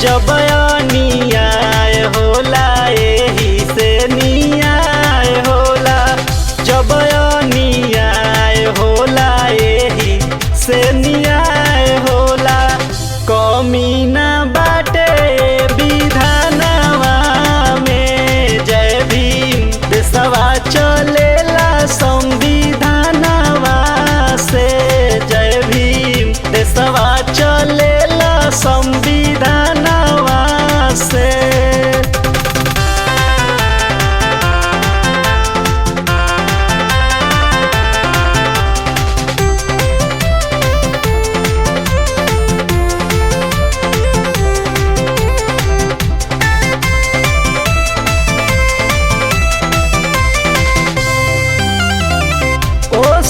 जब अन्याय होला एही से न्याय होला, जब अन्याय होला एही से न्याय होला। कमी ना बाटे विधानवा में, जय भीम देशवा चलेला संविधानवा से, जय भीम देशवा चलेला संविधानवा से।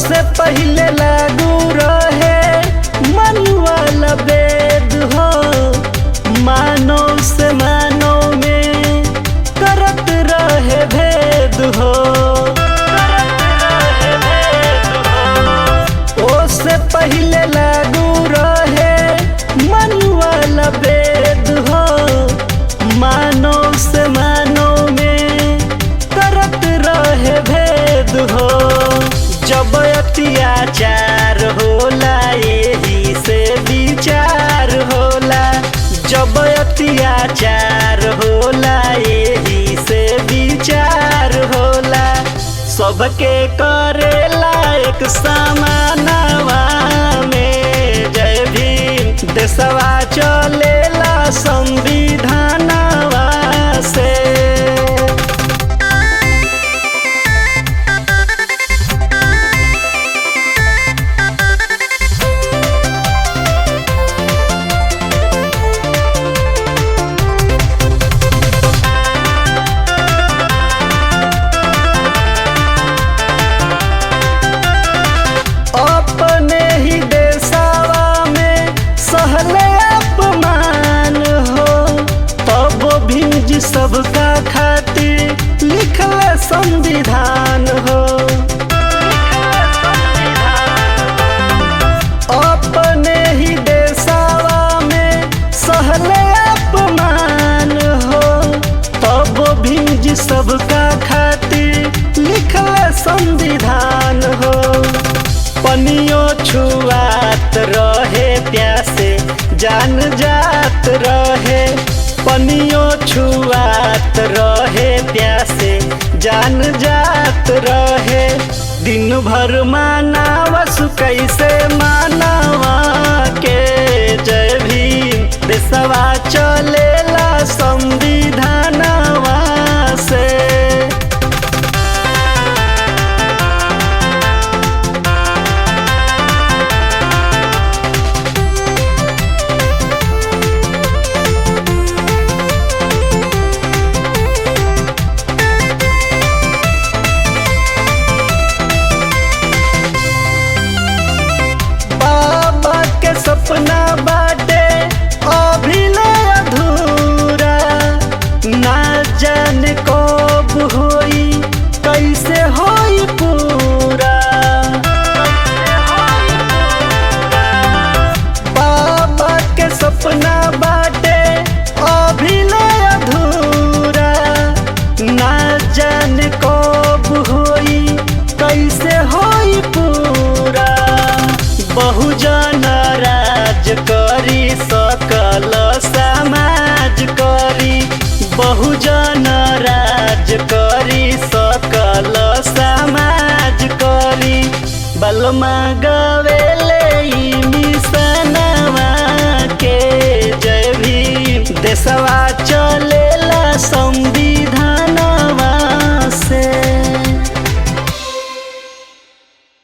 से पहले लागू रहे मनुअल वेद हो, मानव से मानव में करत रहे भेद हो। ओ से पहले लागू रहे मनुअल वेद हो, मानव से मानव में करत रहे भेद हो। जब अत्याचार होला एही से विचार होला, जब अत्याचार होला एही से विचार होला। सबके करेला एक समानवा में, जय भीम देशवा चलेला संविधानवा से। सबका खातिर लिखल संविधान हो, अपने ही देशवा में सहले अपमान हो। तब भी सबका खातिर लिखल संविधान हो। पनियो छुआत रहे प्यासे जान जात रहे, पनियो छुआत रहे प्यासे जान जात रहे। दिन भर मानवस कैसे मानवा के, जय भीम देशवा चलेला संविधानवा से। सपना बाटे अभिनय अधूरा, ना जाने कब होई कैसे होई पूरा। बाबा के सपना बाटे अभिनय अधूरा, ना जाने कब होई कैसे होई पूरा। बहुजन राज करी सकल समाज करी, बहुजन राज करी सकल समाज करी। बलमा गवेले ई मिशनवा के, जय भीम देशवा चल